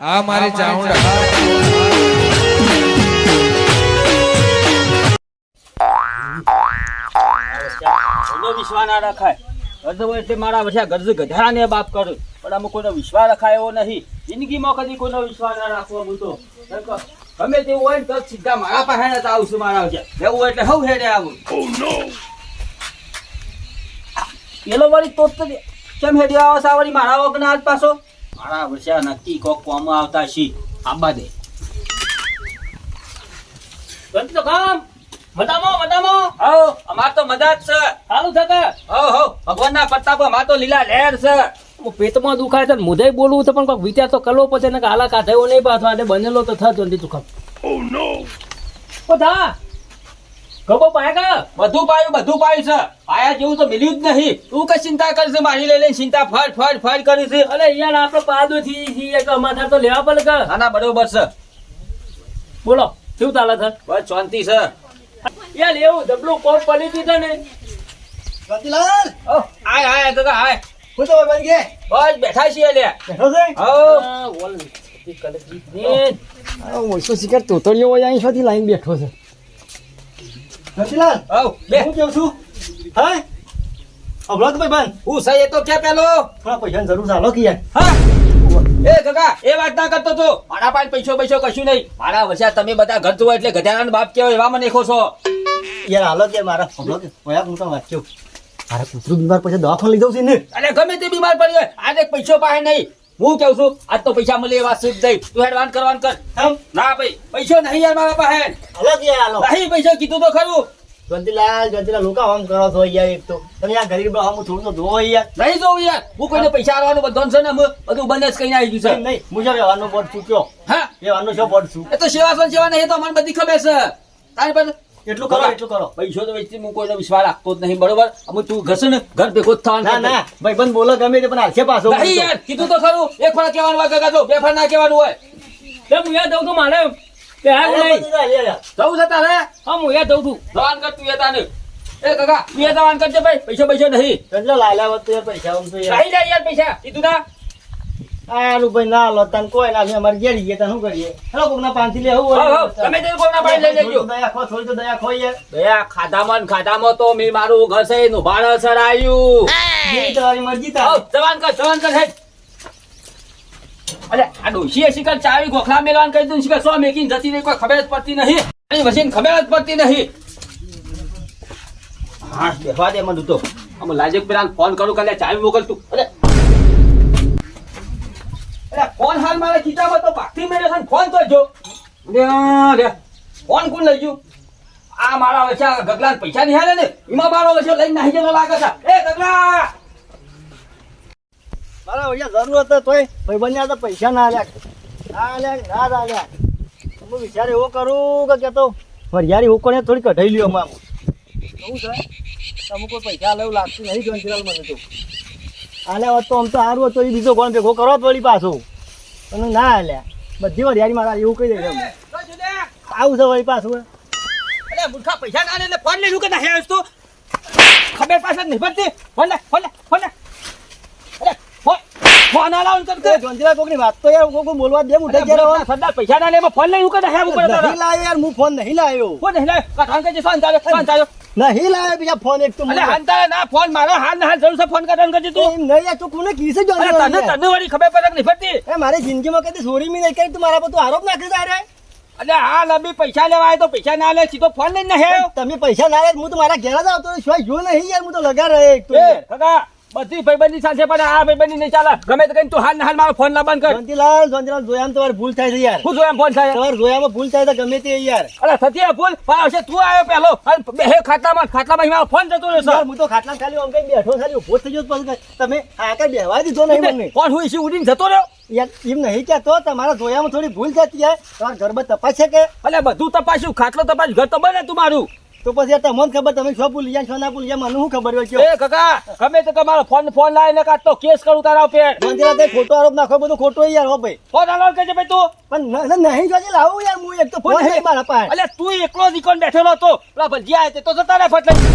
આ મારી ચાઉંડા વિશ્વાસ ના રખાય એટલે મારા વચ્ચે ગરજ ગધાને બાપ કરું પણ આમાં કોઈનો વિશ્વાસ રખાય એવો નહીં. જિંદગીમાં કદી કોઈનો વિશ્વાસ ના રાખવો. હું તો ગમે તેવું હોય ને તો સીધા મારા પાસે જ આવશું. મારા વચ્ચે એવું હોય એટલે હવ હેડે આવું. પેલો વળી તો કેમ હેડી આવો છે વળી મારા વગર આજ પાછો? મારા વચ્ચે નક્કી કોક કોમ આવતા છી આંબા દે તો કામ મજામાં હો અમાર તો મજા જ છે. સારું છે કે હો ભગવાનના પ્રતાપ અમાર તો લીલા લહેર છે. પેટમાં દુખાય છે મુદય બોલવું તો પણ કોઈક વિચાર તો કરવો પડશે ને હાલા કાઢ્યો નહીં પાછો બનેલો તો થતો નથી તું ખબર. ઓ થા ગબો પાય કે બધું પાયું છે. પાયા જેવું તો મિલ્યું જ નહીં. તું કઈ ચિંતા કરશે? મારી લઈ લઈને ચિંતા ફટ કરી છે. અરે યાર આપણે પાદો થી અમારે તો લેવા પડે કે ના બરોબર છે. બોલો શું ચાલે છે? બસ શાંતિ છે. યાર એવું ડબલું કોમ પડી દીધો ને રતિલાલ આય તો આય હું તો બન કે બસ બેઠા છીએ લે. બેઠો છે હો બોલ ઓછો શિકાર તોતળીઓ હોય અહીં સુધી લાઈન બેઠો છે રતિલાલ હો બે હું કેવું છું હે અબળો તો ભાઈ બન હું સહી એ તો કે પેલો થોડા પૈસાની જરૂર છે હાલો કે યાર હા એ કાકા એ વાત ના કરતો તો મારા પાસે પૈસો કશું નહીં. મારા વચ્ચે તમે બધા ઘર હોય એટલે ગધાડાનો બાપ કેવો એવા મને ખો છો. યાર હાલો કે મારા અબળો કે ઓયા હું તો વાંચ્યો મારા કૂતરું બીમાર પછી દવાખાને લઈ જાઉં છે ને અરે ગમે તે બીમાર પડી હોય આજે પૈસો પાસે નહીં. હું કેવું છું આજ તો પૈસા મળે એવા સિદ્ધ થઈ. તું હેડવાન કરવાનું કર. ના ભાઈ પૈસો નહીં યાર મારા પાસે. હાલો કે યાર હાલો નહીં પૈસો કીધું તો ખરું. જંતીલાલ લોકો આમ કરો છો યાર એક તો તમે આ ગરીબ આમ થોડું તો ધોવો યાર નહીં જોવું યાર. હું કોઈને પૈસા આવવાનું બધું છે ને બધું બંધ જ કહીને આવી ગયું છે. નહીં હું જો વ્યવહારનો બોર્ડ ચૂક્યો હા વ્યવહારનો શું બોર્ડ છું એ તો સેવા નહીં તો મને બધી ખબર છે. તારી પાસે એટલું કરો પૈસો તો વેચતી હું કોઈનો વિશ્વાસ રાખતો જ નહીં. બરોબર અમુક તું ઘસે ને ઘર ભેગો જ થવાનું. ના ભાઈ બંધ બોલો ગમે તે પણ હાલશે પાછો નહીં યાર કીધું તો ખરું. એક ફળ કહેવાનું હોય કાકા જો બે ફળ ના કહેવાનું હોય. હું યાદ દઉં છું મારે બે હાલ નહીં જવું છે તારે? હા હું યાદ દઉં છું દવાન કર તું યાર તાને. એ કાકા તું યાર દવાન કરજે ભાઈ. પૈસો નહીં. કેટલો લાલ્યા વખતે યાર પૈસા આમ તો યાર નહીં લે યાર પૈસા કીધું ના. આલું ભાઈ ના લો તને કોઈ ના અમારે ઘેર ગયા તને શું કરીએ હેલો કોક ના પાંચથી લેવું હો તમે તે કોના પાસે લઈ લેજો. દયા ખો થોડી તો દયા ખો યાર દયા ખાધામાં તો મેં મારું ઘસે નું ભાડે સરાયું. જેવી તમારી મરજી હો તા જવાન કર હેડ. અરે આ ડોશીએ શિકાર ચાવી ગોખલા મેલવાન કહી દીધું શિકાર સો મેકીને જતી રહી કોઈ ખબર જ પડતી નહીં. અને વસીને ખબર જ પડતી નહીં. હા બેસવા દે મને તો આમ લાજક પેલા ફોન કરું કાલે ચાવી મોકલ તું. અરે ફોન હાલ મારે ખીચામાં તો પાકથી મેળ્યો છે ફોન તો જો રે ફોન કોણ લઈ ગયું? આ મારા વચ્ચે ગગલા પૈસા નહીં હાલે ને એમાં મારો વચ્ચે લઈને નાહી જતો લાગે છે. એ ગગલા મારા ભૈયા જરૂર હતો તોય ભાઈ બન્યા તો પૈસા ના આલ્યા ના આલ્યા હું વિચાર એવો કરું કે તો વરિયાળી હુકોને થોડી કઢાઈ લ્યો આમ એવું છે તમે કોઈ પૈસા લેવું લાગતું નહીં જોઈ મને તો આલ્યા હોત તો આમ તો સારું હતો એ બીજો કોણ ભેગો કરો તો વળી પાછો અને ના આલ્યા બધી વરિયાળી મારા એવું કહી દે આવું છે વળી પાછું અરે મૂર્ખા પૈસા ના લે એટલે ફોન લઈ કે ના હેસ તું ખબર પાછળ નહીં પડતી. ફોન લે અરે ફોન આલાવન કરતે જોંજીલા કોકની વાત તો યાર કોક બોલવા દે મુઠે જ્યારે સરદાર પૈસા ના લે ફોન લઈ કે ના હે ઉપર નહીં લાવ્યો યાર હું ફોન નહીં લાવ્યો ફોન નહીં લે કાઠાણ કે ફોન ચાલ્યો નહીં લાવ્યો બીજા ફોન એક તો અરે હાલ ના ફોન મારો હાલ જરૂર છે ફોન કરવાનું કરજે તું. એમ નહીં યાર તું કોને કીધું અરે તને વાળી ખબર પડે નહીં પડતી. એ મારી જિંદગીમાં કદી ચોરી મી નહીં કરી તું મારા પર તું આરોપ નાખી તારે અરે હાલ અભી પૈસા લેવા આવ્યો તો પૈસા ના લે સીધો ફોન લઈને હે તમે પૈસા ના લે હું તો મારા ઘેર જ આવતો શું જો નહીં યાર હું તો લગા રહે એક તો કાકા બધી ભાઈબંધી સાથે પણ આ ભાઈબંધી નહીં ચાલે. ગમે તો કઈ તું હાલ મારો ફોન ના બંધ કર. જોંતીલાલ જોયામાં તમારે ભૂલ થાય છે યાર શું જોયા ફોન થાય તમારે જોયામાં ભૂલ થાય તો ગમે તે યાર અરે સતી ભૂલ પણ હશે તું આવ્યો પેલો બે ખાટલામાં મારો ફોન જતો રહેશે. યાર હું તો ખાટલા ખાલી આમ કઈ બેઠો ખાલી ઉભો થઈ ગયો પછી તમે આ કઈ બેહવા દીધો નહીં મને ફોન હું ઇસી ઉડીને જતો રહ્યો. યાર એમ નહીં કે તો તમારા જોયામાં થોડી ભૂલ થતી યાર તમારા ઘરમાં તપાસ છે કે અલે બધું તપાસ્યું ખાટલો તપાસ ઘર તો બને તું મારું. તો પછી યાર તમને ખબર તમે શું ભૂલી ગયા છો ના ભૂલી ગયા મને શું ખબર હોય એ કાકા ગમે તો તમારો ફોન લાવીને કાઢતો કેસ કરું તારા ઉપર. જોંતીલાલ તે ખોટો આરોપ નાખો બધું ખોટો યાર હો ભાઈ ફોન આલો કરજે ભાઈ તું. પણ નહીં જોજે લાવું યાર હું એક તો ફોન નહીં મારા પાસે અલે તું એકલો જ ઈકોન બેઠેલો હતો પેલા ભજીયા આવે તે તો જતા રહે ફટ લઈ.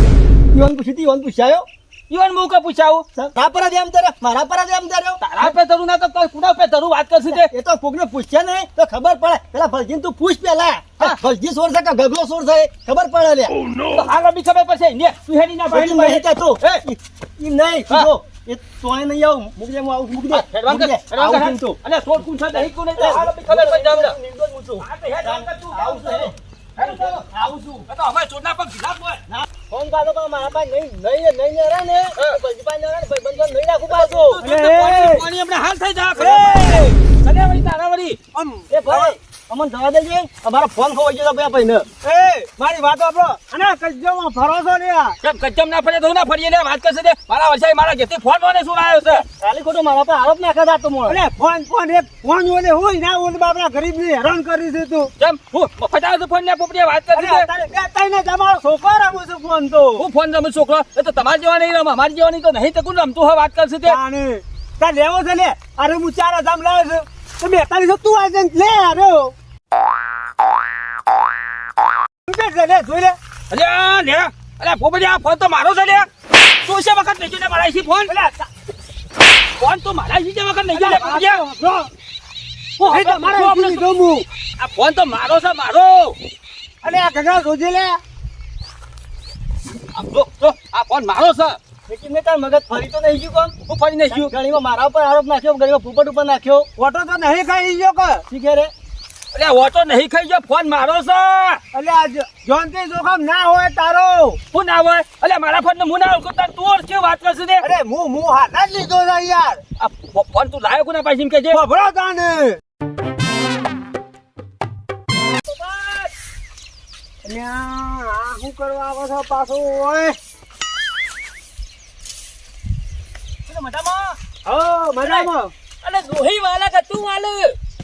ઈવન પૂછ્યું ઈવન હું કે પૂછાવું તારા પર જ એમ ધર્યો મારા પર જ એમ ધર્યો તારા પે ધરું ના તો તાર કુડા પે ધરું વાત કરશું તે એ તો કોકને પૂછશે ને તો ખબર પડે પેલા ભલજીને તું પૂછ પેલા ભલજી સોર છે કે ગગલો સોર છે ખબર પડે લે તો હાલ બી ખબર પડશે ને તું હેડી ના ભાઈ ભાઈ નહીં કહેતો ઈ નહીં હા. જો એ તોય નહીં આવું મૂકી દે હું આવું મૂકી દે હેડવાન કર મૂકી દે. હેડવાન આવું કર છું તું. અને થોડ કું છે નહીં કું નહીં તો હાલ બી ખબર પડી જાવ નિર્દોષ હું છું. આ તો હેડવાન કર તું આવું છું હે. હેડ ચાલો આવું છું આ તો અમે ચોરના પગ ભીલા બોય ફોન પાડો પણ મારા પાસે નહીં રહે ને ભલજી પાસે નહીં રહે ને ભાઈબંધો નહીં રાખું પાછો પાણી હમણાં હાલ થઈ જા કને વળી તારા વળી એ ભાઈ અમન જવા દેજે અમારો ફોન ખોવાઈ ગયો ભાઈ ભાઈ ને મારી વાત આપો અને કજ્જોમાં ભરોસો ને કેમ કચ્ચમ ના ફરે તો ના ફરીએ લે વાત કરશે તે મારા વર્ષાઈ મારા ઘેરથી ફોન મને શું આવ્યો છે ખાલી ખોટો મારા પર આરોપ નાખા જાતો મોળ અરે ફોન એક ફોન ઓલે હોય ના ઓલે બાપડા ગરીબ ને હેરાન કરી છે તું કેમ હું ફટાવ તો ફોન ને પોપડીએ વાત કરશે તે તારે તાઈને તમારો છોકરો રમું છું ફોન તો હું ફોન રમું છોકરો એ તો તમારા જેવા નહીં રમ અમારી જેવા નહીં તો નહીં તો કોણ રમતું હોય વાત કરશે તે તાને તા લેવો છે લે અરે હું 4000 લાવ્યો છું તો 42 તું આજે લે અરે તું લે જોઈ લે અલ્યા લે અલ્યા પોપડી આ ફોન તો મારો છે લે તું છે વખત નહીં જોને મારા ફોન ફોન તો મારા છે વખત નહીં જોને પોપડી હું હવે મારો આ ફોન તો મારો છે મારો અરે આ ગગા જોજે લે આ ફોન મારો છે લેકિન મેં તાર મગજ ફરી તો નહીં ગયું કોણ હું ફરી નહીં ગયું ઘણીમાં મારા ઉપર આરોપ નાખ્યો ઘણીમાં પોપટ ઉપર નાખ્યો ઓટો તો નહીં ખાઈ ગયો કે શીખે રે અલ્યા ઓટો નહીં ખાઈ ગયો ફોન મારો છે એટલે આ જોનથી જોખમ ના હોય તારો હું ના હોય અલ્યા મારા ફોન ને હું ના ઓળખું તાર તું ઓળખ્યો વાત કરશે તે અરે હું હાથ જ લીધો છે યાર આ ફોન તું લાયો કોના પાસે એમ કે છે ખબરો તાને આ શું કરવા આવો છો પાછો ઓય મજામાં અલે દોહી વાલા કે તું વાલે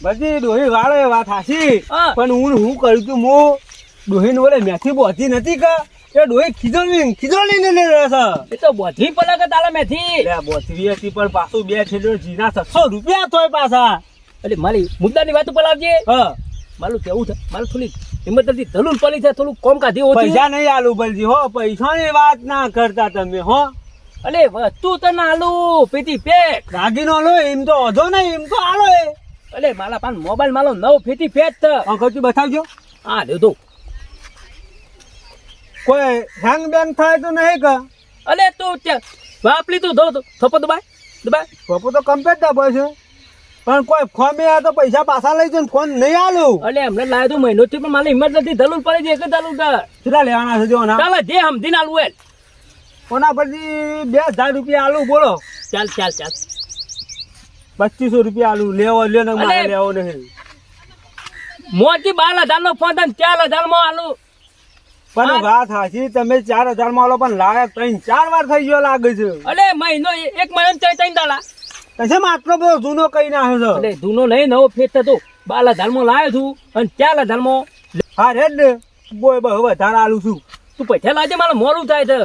બધી ડોહી વાળો વાત હાસી હા. પણ હું કર્યું તું હું ડોહી ઓલે મેથી બોધી નથી કે એ ડોહી ખીજોલી ને લઈ રહ્યો છે એ તો બધી પલા કે તાલા મેથી લે બોધવી હતી પણ પાછું બે છેડો જીના 600 રૂપિયા તોય પાછા એટલે મારી મુદ્દાની વાત ઉપર આવજે હા મારું કેવું છે મારું થોડી હિંમત નથી ધલુન પડી છે થોડું કોમ કાઢી હોતી પૈસા નહીં આલુ બલજી હો પૈસાની વાત ના કરતા તમે હો અલે વસ્તુ તો ના આલુ પીતી પેક રાગીનો લો એમ તો વધો નહીં એમ તો આલો એ અલે મારા પાન મોબાઈલ માલો નવ ફીટી ફેટ છે અંકલજી બતાવજો હા દેતો કોઈ હેંગ બેંગ થાય તો નહીં કે અલે તું વાપલી તું ધો થપ્પો દબાય દબાય પપ્પો તો કમ્પ્લેટ દબો છે પણ કોઈ ફોમે આ તો પૈસા પાછા લઈ જઈને ફોન નહીં આલુ અલે હમણાં લાવ્યો તું મહિનો થી પણ મારી હિંમત નથી ધલુન પડી છે એક જ ધલુન કેટલા લેવાના છે જો ના ચાલે જે સમજીને આલુ એ કોના પરથી 2000 રૂપિયા આલુ બોલો ચાલ ચાલ ચાલ 2500 રૂપિયા આલુ લેવો લ્યો ને મારે અલે. લેવો નહીં મોટી 12,000 નો ફોન તને 4,000 માં આલુ પણ હા. વાત હાચી તમે 4000 માં આલો પણ લાયક 3-4 વાર થઈ ગયો લાગે છે અલે મહિનો એક મહિનો ત્રણ દાડા કશે આટલો બધો જૂનો કઈ નાખ્યો છે અલે જૂનો નહીં નવો ફેટ થતો 12,000 માં લાવ્યો છું અને 4,000 માં હા રેડ ને બોય બહુ વધારે આલુ છું તું પૈસા લાવજે મારે મોડું થાય છે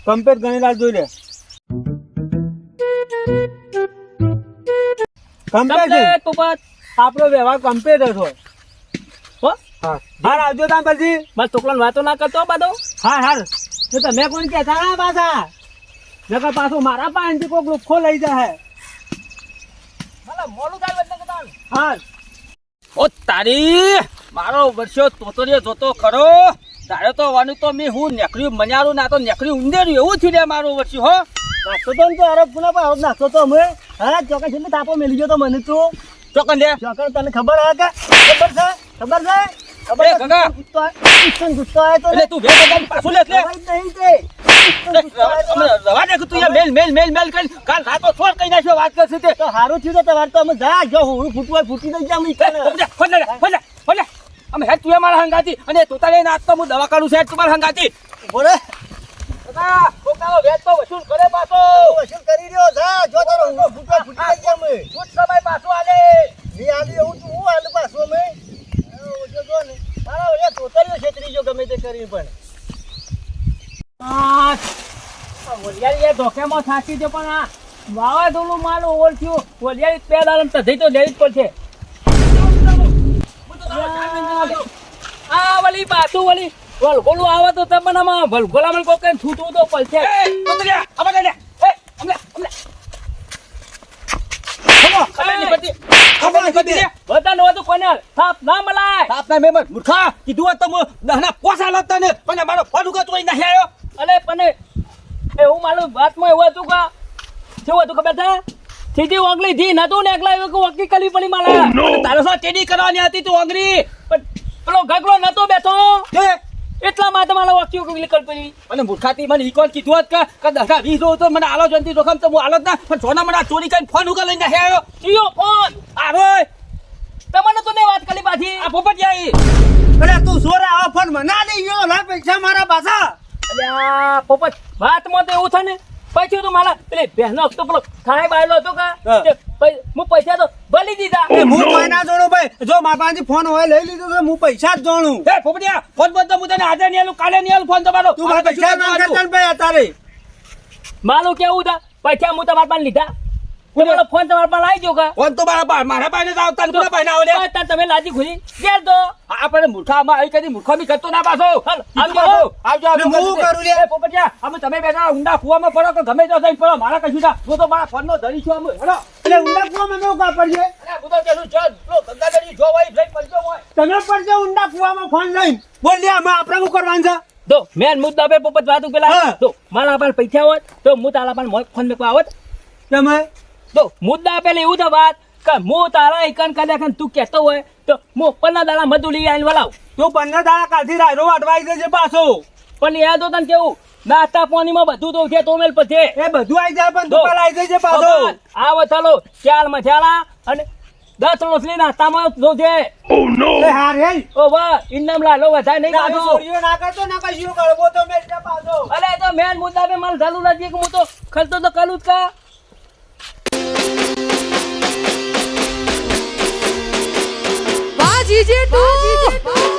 કમ્પેર ગણેલા જોઈ લે કમ્પેર છે કમ્પ્લેટ પોપટ આપણો વ્યવહાર કમ્પેર જ હોય હો હા હાર આવજો તાન પછી મારા છોકરાને વાતો ના કરતો બધો હાર તો તમે કોણ કહેતા ના પાછા નકર પાછું મારા પાસેથી કોઈક લુખ્ખો લઈ જાય મારા મોડું થાય એટલે કે હાર ઓ તારી મારો વર્ષો તોતરીયો જોતો ખરો તારે તો વાનું તો મેં હું નેકર્યું મન્યારું ના તો નેકર્યું ઉંદેર્યું એવું થયું લે મારું વર્ષું હો નાખતો તો ને તો અરે પુના પર આરોપ નાખતો તો અમે હા ચોક્કસ એટલે તાપો મેલી ગયો તો મને તો ચોકન લે ચોક્કસ તને ખબર હે કે ખબર છે ખબર છે ખબર એ ગગા. ગુસ્સો આવે તો એટલે તું બે બગાડી પાછું લે લે નહીં તે રવા દે કે તું યાર મેલ કરી કાલ રાતો છોડ કઈ નાખ્યો વાત કરશે તે તો સારું થયું તો તમારે તો અમે જા જો હું ફૂટવું હોય ફૂટી દઈ જામ ફોન અમે હેડ તું મારા હંગાતી અને તોતા લઈને આજ તો હું દવા કાઢું છું હેડ તું મારા હંગાતી બોલે કાકા છોકરાઓ વેચ તો વસૂલ કરે પાછો વસૂલ કરી રહ્યો જા જો તારો ઊંઘો ફૂટવા ફૂટી દઈ જામ છૂટ સમય પાછો આલે ની આલી એવું તું હું આલું પાછો મે ઓજો જો ને તારા ઓલે તોતરીઓ છેતરી જો ગમે તે કરી પણ વલિયારી ધોકેમાં થાકી છે પણ આ વાવાઝોડું માલ ઓળખ્યું વલિયારી બે દાડમ તો જઈ તો લેવી જ પડશે આ વલી પાછું વલી વલગોલું આવે તો તમને આમાં વલગોલામાં કોઈ કઈ છૂટવું તો પડશે. કોતરિયા આવા દે અમને ખબર નહીં પડતી. બધાને વધુ કોને થાપ ના મલાય. આપના મેમર મૂર્ખા કીધું હોત તો હું દહના પોસા લાગતા ને પણ મારો ફોન ઉગા તોય નહીં આવ્યો. અલે પણ એવું મારું વાતમાં એવું હતું કે શું હતું ખબર છે? સીધી ઓગળી થી નતું ને એકલા એવું વકી કલી પડી માલા. અને તારે શું ટેડી કરવાની હતી તું ઓંગરી પણ પેલો ગગલો નતો બેઠો કે એટલા માટે મારા વકી કલી પડી. અને મૂર્ખાથી મને ઈકોન કીધું હોત કે દહના 20 તો મને આલો જંતી જોખમ તો હું આલો જ ના પણ સોના મને આ ચોરી કરીને ફોન ઉગા લઈને નહીં આવ્યો. જીઓ ફોન આવો તમને તો ને વાત કરી પાછી. આ પોપટિયા ઈ. અરે તું સોરે આવો ફોન મના દઈ ગયો લા પૈસા મારા પાછા. અલ્યા પોપટ વાતમાં તો એવું થાય ને પછી તો મારા પેલે બહેનો તો પેલો ખાય બાયલો હતો હા. હું પૈસા તો ભલી દીધા. એ હું કોઈ ના જોડું ભાઈ જો મારા પાસે ફોન હોય લઈ લીધો તો હું પૈસા જ જોણું. એ પોપટિયા ફોન બંધ તો હું તને આજે નહીં આલું કાલે નહીં આલું ફોન તમારો તું મારા પૈસા ના કરતા ને ભાઈ અત્યારે. મારું કેવું હતા પૈસા હું તમારા પાસે લીધા પેલો ફોન તમારા પાસે આવી ગયો કા ફોન તો મારા પાસે જ આવતા ને કોના પાસે ના આવે લે? તાર તમે લાજી ખુલી ઘેર તો આપણે મૂર્ખામાં આવી કદી મૂર્ખામી કરતો ના પાછો. આવજો. આવજો ને હું કરું લે? એ પોપટિયા અમે તમે બેઠા ઊંડા કૂવામાં પડો કે ગમે તો થઈને પડો મારા કશું ના હું તો મારા ફોનનો ધરી છું અમે હેડો. એટલે ઊંડા કુવામાં મેં કાપડીએ. અરે હું તો પેલું જો ગંગાધરી જો ભાઈ ભાઈ પડજો હોય. તમે પડજો ઊંડા કુવામાં ફોન લઈને બોલ લે અમે આપણે શું કરવાનું છે? તો મેન મુદ્દા પે પોપટ વાતું પેલા હા. તો મારા પાસે પૈસા હોત તો હું તારા પાસે ફોન મેકવા આવત. તમે તો મુદ્દા પેલા એવું તો વાત કે હું તારા એકન કદાચ તું કહેતો હોય તો હું 15 દાડા મજૂરી આવીને વલાવ. તું 15 દાડા કાલથી રાયરો વાટવાઈ જજે પાછો. પણ યાદ તને કેવું નાસ્તા પાણીમાં બધું તો છે તો મેલ પછી એ બધું આવી જાય પણ તું પેલા આવી જજે પાછો. આવો ચાલો ચાલ મસાલા અને 10 રોટલી નાસ્તામાં તો છે. એ હાર હે ઓ વાહ ઇનામ લાલો વધારે નહીં ના કાઢો. ચોરીઓ ના કરતો ના કશું કરવો તો મેં જા પાછો. અરે તો મેન મુદ્દા પે માલ ચાલુ નથી કે હું તો ખર્ચો તો કરું જ કા. વાહ જીજે તું